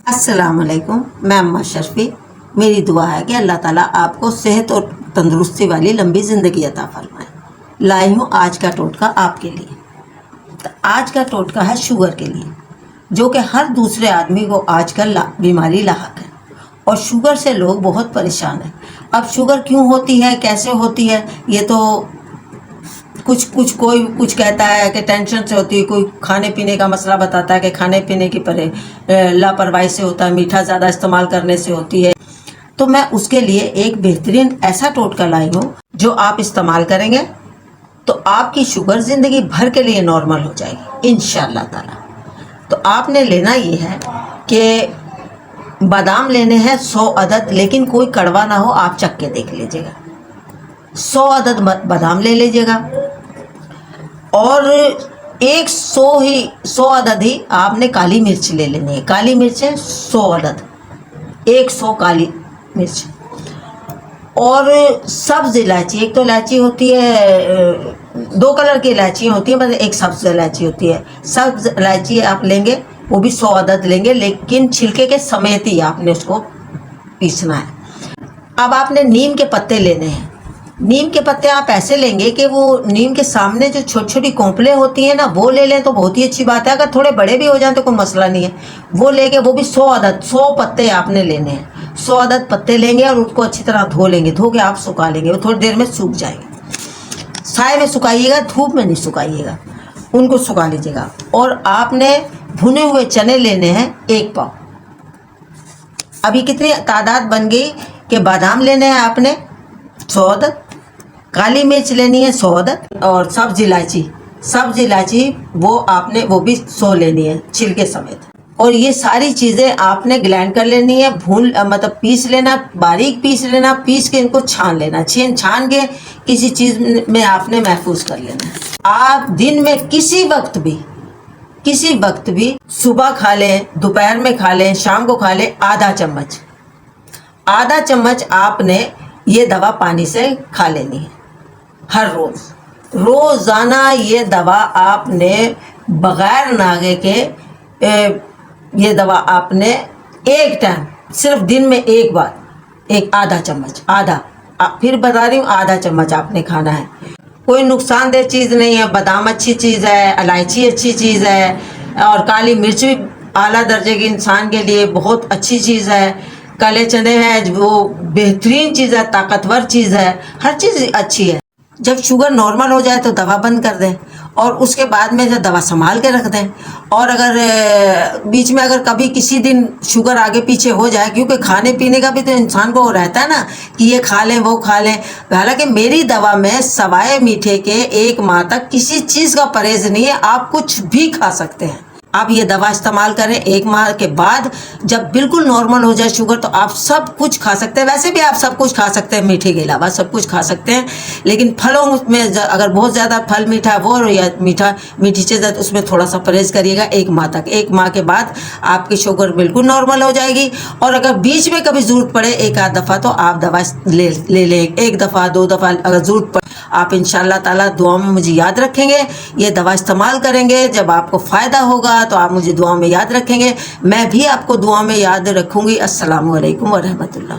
अस्सलाम वालेकुम। मैं अम्मा शर्फी। मेरी दुआ है कि अल्लाह ताला आपको सेहत और तंदुरुस्ती वाली लंबी ज़िंदगी अता फरमाए। लाई हूँ आज का टोटका आपके लिए। तो आज का टोटका है शुगर के लिए, जो कि हर दूसरे आदमी को आजकल बीमारी लाहक है और शुगर से लोग बहुत परेशान हैं। अब शुगर क्यों होती है, कैसे होती है, ये तो कोई कुछ कहता है कि टेंशन से होती है, कोई खाने पीने का मसला बताता है कि खाने पीने की लापरवाही से होता है, मीठा ज़्यादा इस्तेमाल करने से होती है। तो मैं उसके लिए एक बेहतरीन ऐसा टोटका लाई हूँ जो आप इस्तेमाल करेंगे तो आपकी शुगर ज़िंदगी भर के लिए नॉर्मल हो जाएगी इंशाअल्लाह ताला। तो आपने लेना ये है कि बादाम लेने हैं 100 अदद, लेकिन कोई कड़वा ना हो, आप चख के देख लीजिएगा। 100 अदद बादाम ले लीजिएगा और 100 अदद ही आपने काली मिर्च ले लेनी है। काली मिर्च है 100 अदद, 100 काली मिर्च। और सब्ज इलायची, एक तो इलायची होती है, 2 कलर की इलायची होती है, मतलब एक सब्ज इलायची होती है। सब्ज इलायची आप लेंगे, वो भी 100 अदद लेंगे, लेकिन छिलके के समेत ही आपने उसको पीसना है। अब आपने नीम के पत्ते लेने हैं। नीम के पत्ते आप ऐसे लेंगे कि वो नीम के सामने जो छोटी छोटी कोंपलें होती हैं ना, वो ले लें तो बहुत ही अच्छी बात है। अगर थोड़े बड़े भी हो जाएं तो कोई मसला नहीं है, वो लेके वो भी 100 अदद 100 पत्ते आपने लेने हैं। 100 अदद पत्ते लेंगे और उनको अच्छी तरह धो लेंगे। धो के आप सुखा लेंगे, वो थोड़ी देर में सूख जाएंगे। साए में सुखाइएगा, धूप में नहीं सुखाइएगा, उनको सुखा लीजिएगा। और आपने भुने हुए चने लेने हैं 1 पाव। अभी कितनी तादाद बन गई कि बादाम लेने हैं आपने 100 अदद, काली मिर्च लेनी है 100 अदद, और सब्ज इलायची वो आपने वो भी 100 लेनी है छिलके समेत। और ये सारी चीज़ें आपने ग्राइंड कर लेनी है, मतलब पीस लेना, बारीक पीस लेना। पीस के इनको छान लेना, छान के किसी चीज़ में आपने महफूज कर लेना है। आप दिन में किसी वक्त भी सुबह खा लें, दोपहर में खा लें, शाम को खा लें, आधा चम्मच आपने ये दवा पानी से खा लेनी है हर रोज़ाना। ये दवा आपने बग़ैर नागे के ये दवा आपने एक टाइम, सिर्फ दिन में एक बार, आधा चम्मच, फिर बता रही हूँ, आधा चम्मच आपने खाना है। कोई नुकसानदेह चीज़ नहीं है। बादाम अच्छी चीज़ है, इलायची अच्छी चीज़ है, और काली मिर्च भी आला दर्जे की इंसान के लिए बहुत अच्छी चीज़ है। काले चने हैं, वो बेहतरीन चीज़ है, ताकतवर चीज़ है, हर चीज़ अच्छी है। जब शुगर नॉर्मल हो जाए तो दवा बंद कर दें और उसके बाद में जो दवा संभाल के रख दें। और अगर बीच में अगर कभी किसी दिन शुगर आगे पीछे हो जाए, क्योंकि खाने पीने का भी तो इंसान को रहता है ना कि ये खा लें वो खा लें। हालांकि मेरी दवा में सवाए मीठे के 1 माह तक किसी चीज़ का परहेज़ नहीं है, आप कुछ भी खा सकते हैं। आप ये दवा इस्तेमाल करें, 1 माह के बाद जब बिल्कुल नॉर्मल हो जाए शुगर, तो आप सब कुछ खा सकते हैं। वैसे भी आप सब कुछ खा सकते हैं, मीठे के अलावा सब कुछ खा सकते हैं। लेकिन फलों में अगर बहुत ज़्यादा फल मीठा वो या मीठी चीज़, तो उसमें थोड़ा सा परहेज़ करिएगा 1 माह तक। 1 माह के बाद आपकी शुगर बिल्कुल नॉर्मल हो जाएगी। और अगर बीच में कभी ज़रूरत पड़े 1-आध दफ़ा, तो आप दवा ले लें, 1 दफ़ा 2 दफ़ा अगर ज़रूरत पड़े। आप इंशाअल्लाह ताला दुआ में मुझे याद रखेंगे, ये दवा इस्तेमाल करेंगे, जब आपको फ़ायदा होगा तो आप मुझे दुआ में याद रखेंगे, मैं भी आपको दुआ में याद रखूँगी। अस्सलामु अलैकुम व रहमतुल्लाह।